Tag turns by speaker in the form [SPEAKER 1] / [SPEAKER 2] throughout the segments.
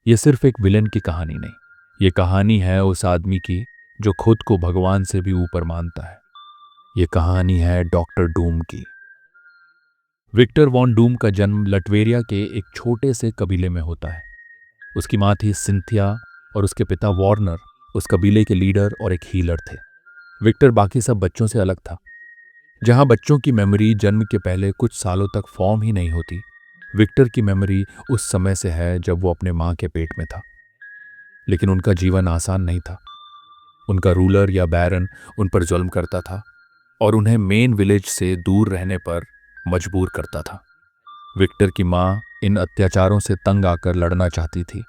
[SPEAKER 1] ये सिर्फ एक विलेन की कहानी नहीं, ये कहानी है उस आदमी की जो खुद को भगवान से भी ऊपर मानता है। ये कहानी है डॉक्टर डूम की। विक्टर वॉन डूम का जन्म लटवेरिया के एक छोटे से कबीले में होता है। उसकी माँ थी सिंथिया और उसके पिता वार्नर उस कबीले के लीडर और एक हीलर थे। विक्टर बाकी सब बच्चों से अलग था। जहां बच्चों की मेमोरी जन्म के पहले कुछ सालों तक फॉर्म ही नहीं होती, विक्टर की मेमोरी उस समय से है जब वो अपने माँ के पेट में था। लेकिन उनका जीवन आसान नहीं था। उनका रूलर या बैरन उन पर जुल्म करता था और उन्हें मेन विलेज से दूर रहने पर मजबूर करता था। विक्टर की माँ इन अत्याचारों से तंग आकर लड़ना चाहती थी,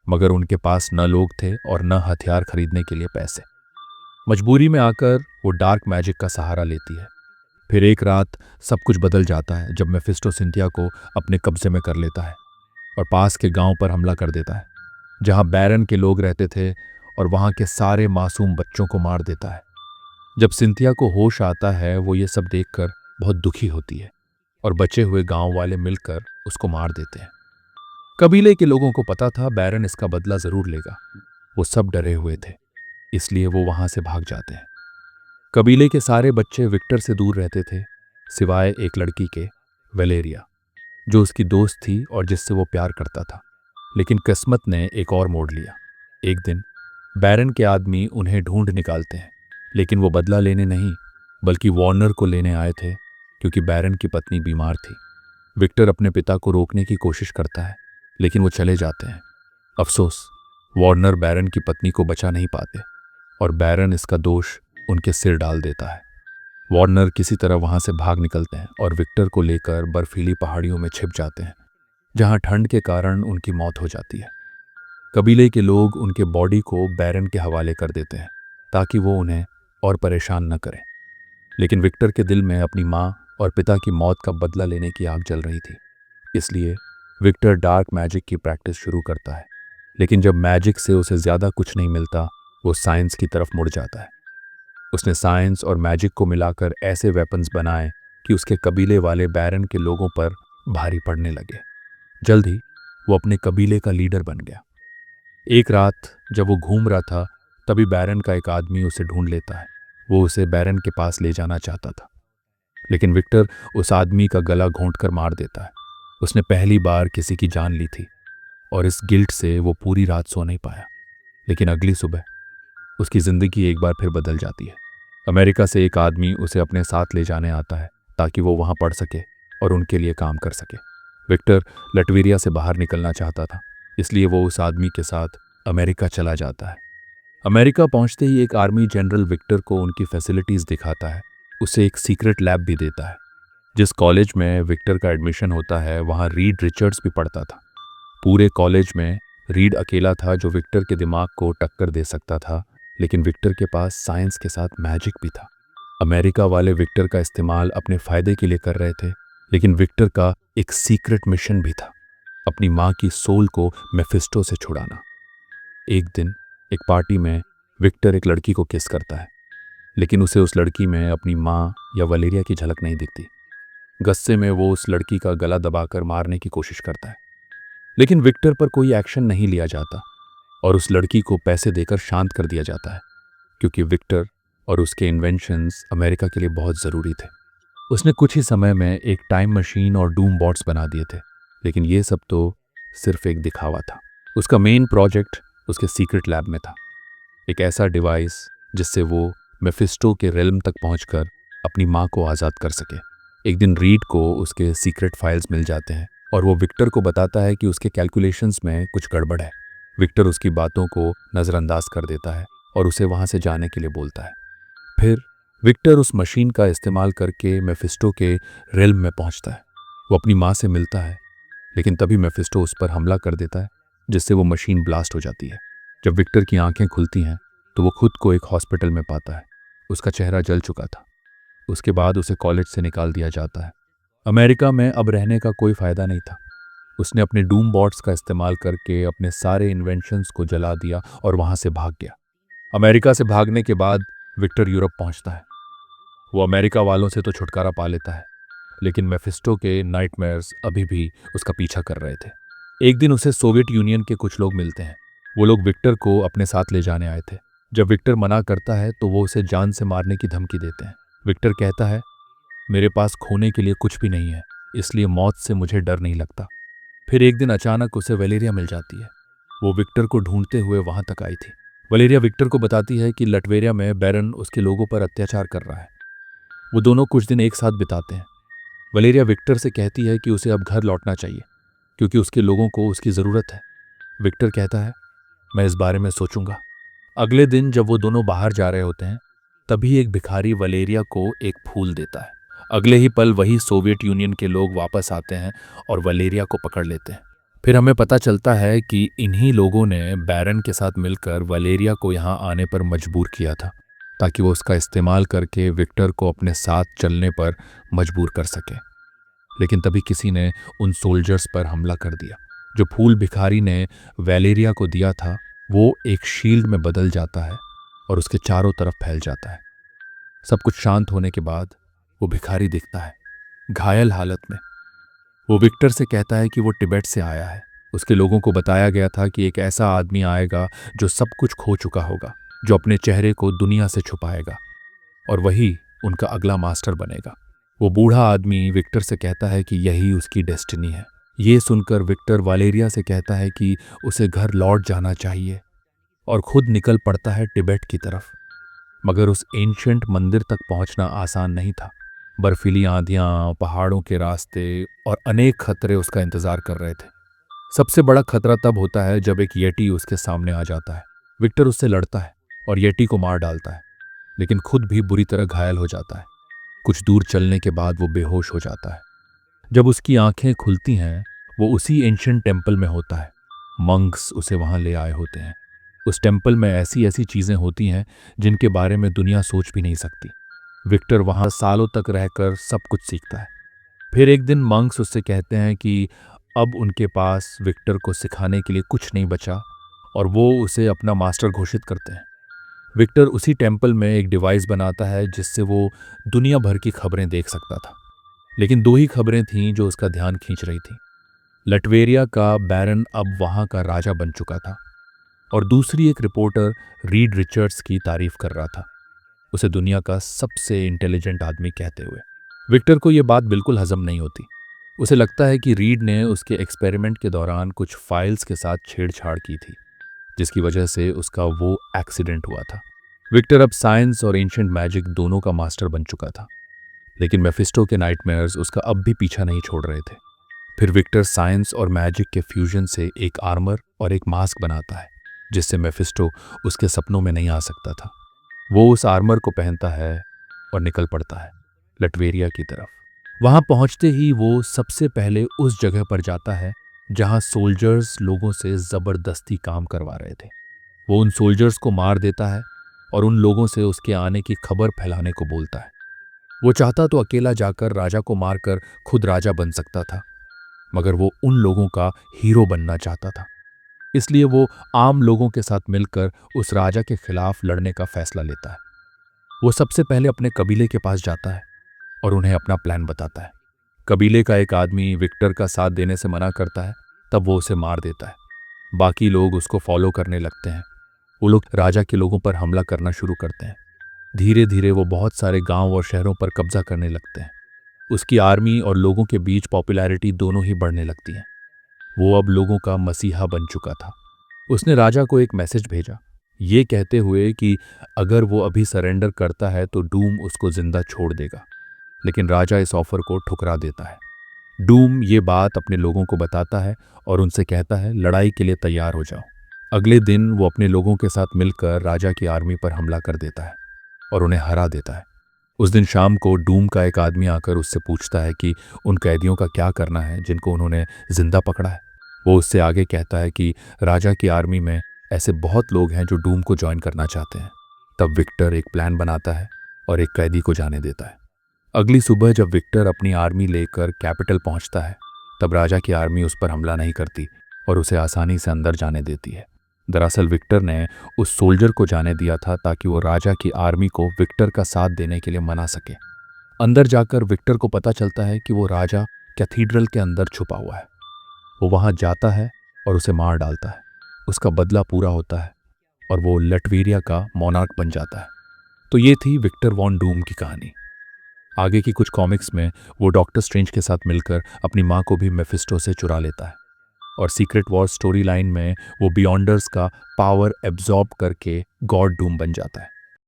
[SPEAKER 1] मगर उनके पास न लोग थे और न हथियार खरीदने के लिए पैसे। मजबूरी में आकर वो डार्क मैजिक का सहारा लेती है। फिर एक रात सब कुछ बदल जाता है जब मेफिस्टो सिंथिया को अपने कब्जे में कर लेता है और पास के गांव पर हमला कर देता है जहां बैरन के लोग रहते थे, और वहां के सारे मासूम बच्चों को मार देता है। जब सिंथिया को होश आता है वो ये सब देखकर बहुत दुखी होती है और बचे हुए गांव वाले मिलकर उसको मार देते हैं। कबीले के लोगों को पता था बैरन इसका बदला जरूर लेगा। वो सब डरे हुए थे, इसलिए वो वहां से भाग जाते हैं। कबीले के सारे बच्चे विक्टर से दूर रहते थे, सिवाय एक लड़की के, वेलेरिया, जो उसकी दोस्त थी और जिससे वो प्यार करता था। लेकिन किस्मत ने एक और मोड़ लिया। एक दिन बैरन के आदमी उन्हें ढूंढ निकालते हैं, लेकिन वो बदला लेने नहीं बल्कि वार्नर को लेने आए थे, क्योंकि बैरन की पत्नी बीमार थी। विक्टर अपने पिता को रोकने की कोशिश करता है, लेकिन वो चले जाते हैं। अफसोस, वार्नर बैरन की पत्नी को बचा नहीं पाते और बैरन इसका दोष उनके सिर डाल देता है। वार्नर किसी तरह वहां से भाग निकलते हैं और विक्टर को लेकर बर्फीली पहाड़ियों में छिप जाते हैं, जहां ठंड के कारण उनकी मौत हो जाती है। कबीले के लोग उनके बॉडी को बैरन के हवाले कर देते हैं ताकि वो उन्हें और परेशान न करें। लेकिन विक्टर के दिल में अपनी माँ और पिता की मौत का बदला लेने की आग जल रही थी। इसलिए विक्टर डार्क मैजिक की प्रैक्टिस शुरू करता है। लेकिन जब मैजिक से उसे ज्यादा कुछ नहीं मिलता, वो साइंस की तरफ मुड़ जाता है। उसने साइंस और मैजिक को मिलाकर ऐसे वेपन्स बनाए कि उसके कबीले वाले बैरन के लोगों पर भारी पड़ने लगे। जल्द ही वो अपने कबीले का लीडर बन गया। एक रात जब वो घूम रहा था, तभी बैरन का एक आदमी उसे ढूंढ लेता है। वो उसे बैरन के पास ले जाना चाहता था, लेकिन विक्टर उस आदमी का गला घोंटकर मार देता है। उसने पहली बार किसी की जान ली थी और इस गिल्ट से वो पूरी रात सो नहीं पाया। लेकिन अगली सुबह उसकी जिंदगी एक बार फिर बदल जाती है। अमेरिका से एक आदमी उसे अपने साथ ले जाने आता है ताकि वो वहां पढ़ सके और उनके लिए काम कर सके। विक्टर लटवीरिया से बाहर निकलना चाहता था, इसलिए वो उस आदमी के साथ अमेरिका चला जाता है। अमेरिका पहुंचते ही एक आर्मी जनरल विक्टर को उनकी फैसिलिटीज दिखाता है। उसे एक सीक्रेट लैब भी देता है। जिस कॉलेज में विक्टर का एडमिशन होता है वहां रीड रिचर्ड्स भी पढ़ता था। पूरे कॉलेज में रीड अकेला था जो विक्टर के दिमाग को टक्कर दे सकता था, लेकिन विक्टर के पास साइंस के साथ मैजिक भी था। अमेरिका वाले विक्टर का इस्तेमाल अपने फायदे के लिए कर रहे थे, लेकिन विक्टर का एक सीक्रेट मिशन भी था, अपनी माँ की सोल को मेफिस्टो से छुड़ाना। एक दिन एक पार्टी में विक्टर एक लड़की को किस करता है, लेकिन उसे उस लड़की में अपनी माँ या वलेरिया की झलक नहीं दिखती। गुस्से में वो उस लड़की का गला दबाकर मारने की कोशिश करता है, लेकिन विक्टर पर कोई एक्शन नहीं लिया जाता और उस लड़की को पैसे देकर शांत कर दिया जाता है, क्योंकि विक्टर और उसके इन्वेंशंस अमेरिका के लिए बहुत ज़रूरी थे। उसने कुछ ही समय में एक टाइम मशीन और डूम बॉट्स बना दिए थे, लेकिन ये सब तो सिर्फ एक दिखावा था। उसका मेन प्रोजेक्ट उसके सीक्रेट लैब में था, एक ऐसा डिवाइस जिससे वो मेफिस्टो के रेल्म तक पहुंचकर अपनी माँ को आज़ाद कर सके। एक दिन रीड को उसके सीक्रेट फाइल्स मिल जाते हैं और वो विक्टर को बताता है कि उसके कैलकुलेशंस में कुछ गड़बड़ है। विक्टर उसकी बातों को नज़रअंदाज कर देता है और उसे वहाँ से जाने के लिए बोलता है। फिर विक्टर उस मशीन का इस्तेमाल करके मेफिस्टो के रेल्म में पहुँचता है। वो अपनी माँ से मिलता है, लेकिन तभी मेफिस्टो उस पर हमला कर देता है, जिससे वो मशीन ब्लास्ट हो जाती है। जब विक्टर की आंखें खुलती हैं तो वो खुद को एक हॉस्पिटल में पाता है। उसका चेहरा जल चुका था। उसके बाद उसे कॉलेज से निकाल दिया जाता है। अमेरिका में अब रहने का कोई फायदा नहीं था। उसने अपने डूम बॉट्स का इस्तेमाल करके अपने सारे इन्वेंशंस को जला दिया और वहां से भाग गया। अमेरिका से भागने के बाद विक्टर यूरोप पहुंचता है। वो अमेरिका वालों से तो छुटकारा पा लेता है, लेकिन मेफिस्टो के नाइटमेयर्स अभी भी उसका पीछा कर रहे थे। एक दिन उसे सोवियत यूनियन के कुछ लोग मिलते हैं। वो लोग विक्टर को अपने साथ ले जाने आए थे। जब विक्टर मना करता है तो वो उसे जान से मारने की धमकी देते हैं। विक्टर कहता है, मेरे पास खोने के लिए कुछ भी नहीं है, इसलिए मौत से मुझे डर नहीं लगता। फिर एक दिन अचानक उसे वलेरिया मिल जाती है। वो विक्टर को ढूंढते हुए वहां तक आई थी। वलेरिया विक्टर को बताती है कि लटवेरिया में बैरन उसके लोगों पर अत्याचार कर रहा है। वो दोनों कुछ दिन एक साथ बिताते हैं। वलेरिया विक्टर से कहती है कि उसे अब घर लौटना चाहिए क्योंकि उसके लोगों को उसकी ज़रूरत है। विक्टर कहता है, मैं इस बारे में सोचूंगा। अगले दिन जब वो दोनों बाहर जा रहे होते हैं, तभी एक भिखारी वलेरिया को एक फूल देता है। अगले ही पल वही सोवियत यूनियन के लोग वापस आते हैं और वलेरिया को पकड़ लेते हैं। फिर हमें पता चलता है कि इन्हीं लोगों ने बैरन के साथ मिलकर वलेरिया को यहाँ आने पर मजबूर किया था ताकि वो उसका इस्तेमाल करके विक्टर को अपने साथ चलने पर मजबूर कर सके। लेकिन तभी किसी ने उन सोल्जर्स पर हमला कर दिया। जो फूल भिखारी ने वैलेरिया को दिया था वो एक शील्ड में बदल जाता है और उसके चारों तरफ फैल जाता है। सब कुछ शांत होने के बाद वो भिखारी दिखता है, घायल हालत में। वो विक्टर से कहता है कि वो तिब्बत से आया है। उसके लोगों को बताया गया था कि एक ऐसा आदमी आएगा जो सब कुछ खो चुका होगा, जो अपने चेहरे को दुनिया से छुपाएगा और वही उनका अगला मास्टर बनेगा। वो बूढ़ा आदमी विक्टर से कहता है कि यही उसकी डेस्टिनी है। ये सुनकर विक्टर वालेरिया से कहता है कि उसे घर लौट जाना चाहिए और खुद निकल पड़ता है तिब्बत की तरफ। मगर उस एंशिएंट मंदिर तक पहुंचना आसान नहीं था। बर्फीली आंधियां, पहाड़ों के रास्ते और अनेक खतरे उसका इंतजार कर रहे थे। सबसे बड़ा खतरा तब होता है जब एक येटी उसके सामने आ जाता है। विक्टर उससे लड़ता है और येटी को मार डालता है, लेकिन खुद भी बुरी तरह घायल हो जाता है। कुछ दूर चलने के बाद वो बेहोश हो जाता है। जब उसकी आंखें खुलती हैं, वो उसी एंशिएंट टेम्पल में होता है। मंक्स उसे वहां ले आए होते हैं। उस टेम्पल में ऐसी ऐसी चीजें होती हैं जिनके बारे में दुनिया सोच भी नहीं सकती। विक्टर वहां सालों तक रहकर सब कुछ सीखता है। फिर एक दिन मंक्स उससे कहते हैं कि अब उनके पास विक्टर को सिखाने के लिए कुछ नहीं बचा और वो उसे अपना मास्टर घोषित करते हैं। विक्टर उसी टेम्पल में एक डिवाइस बनाता है जिससे वो दुनिया भर की खबरें देख सकता था। लेकिन दो ही खबरें थीं जो उसका ध्यान खींच रही थी। लटवेरिया का बैरन अब वहां का राजा बन चुका था और दूसरी एक रिपोर्टर रीड रिचर्ड्स की तारीफ कर रहा था, उसे दुनिया का सबसे इंटेलिजेंट आदमी कहते हुए। विक्टर को यह बात बिल्कुल हजम नहीं होती। उसे लगता है कि रीड ने उसके एक्सपेरिमेंट के दौरान कुछ फाइल्स के साथ छेड़छाड़ की थी, जिसकी वजह से उसका वो एक्सीडेंट हुआ था। विक्टर अब साइंस और एंशिएंट मैजिक दोनों का मास्टर बन चुका था, लेकिन मेफिस्टो के नाइटमेयर्स उसका अब भी पीछा नहीं छोड़ रहे थे। फिर विक्टर साइंस और मैजिक के फ्यूजन से एक आर्मर और एक मास्क बनाता है जिससे मेफिस्टो उसके सपनों में नहीं आ सकता था। वो उस आर्मर को पहनता है और निकल पड़ता है लटवेरिया की तरफ। वहां पहुंचते ही वो सबसे पहले उस जगह पर जाता है जहां सोल्जर्स लोगों से जबरदस्ती काम करवा रहे थे। वो उन सोल्जर्स को मार देता है और उन लोगों से उसके आने की खबर फैलाने को बोलता है। वो चाहता तो अकेला जाकर राजा को मारकर खुद राजा बन सकता था, मगर वो उन लोगों का हीरो बनना चाहता था। इसलिए वो आम लोगों के साथ मिलकर उस राजा के खिलाफ लड़ने का फैसला लेता है। वो सबसे पहले अपने कबीले के पास जाता है और उन्हें अपना प्लान बताता है। कबीले का एक आदमी विक्टर का साथ देने से मना करता है, तब वो उसे मार देता है। बाकी लोग उसको फॉलो करने लगते हैं। वो लोग राजा के लोगों पर हमला करना शुरू करते हैं। धीरे धीरे वो बहुत सारे गांव और शहरों पर कब्जा करने लगते हैं। उसकी आर्मी और लोगों के बीच पॉपुलैरिटी दोनों ही बढ़ने लगती है। वो अब लोगों का मसीहा बन चुका था। उसने राजा को एक मैसेज भेजा, ये कहते हुए कि अगर वो अभी सरेंडर करता है तो डूम उसको जिंदा छोड़ देगा। लेकिन राजा इस ऑफर को ठुकरा देता है। डूम ये बात अपने लोगों को बताता है और उनसे कहता है, लड़ाई के लिए तैयार हो जाओ। अगले दिन वो अपने लोगों के साथ मिलकर राजा की आर्मी पर हमला कर देता है और उन्हें हरा देता है। उस दिन शाम को डूम का एक आदमी आकर उससे पूछता है कि उन कैदियों का क्या करना है जिनको उन्होंने जिंदा पकड़ा है। वो उससे आगे कहता है कि राजा की आर्मी में ऐसे बहुत लोग हैं जो डूम को ज्वाइन करना चाहते हैं। तब विक्टर एक प्लान बनाता है और एक कैदी को जाने देता है। अगली सुबह जब विक्टर अपनी आर्मी लेकर कैपिटल पहुंचता है, तब राजा की आर्मी उस पर हमला नहीं करती और उसे आसानी से अंदर जाने देती है। दरअसल विक्टर ने उस सोल्जर को जाने दिया था ताकि वो राजा की आर्मी को विक्टर का साथ देने के लिए मना सके। अंदर जाकर विक्टर को पता चलता है कि वो राजा कैथीड्रल के अंदर छुपा हुआ है। वो वहां जाता है और उसे मार डालता है। उसका बदला पूरा होता है और वो लटवेरिया का मोनार्क बन जाता है। तो ये थी विक्टर वॉन डूम की कहानी। आगे की कुछ कॉमिक्स में वो डॉक्टर स्ट्रेंज के साथ मिलकर अपनी माँ को भी मेफिस्टो से चुरा लेता है और सीक्रेट वॉर स्टोरी लाइन में वो बियॉन्डर्स का पावर एब्जॉर्ब करके गॉड डूम बन जाता है।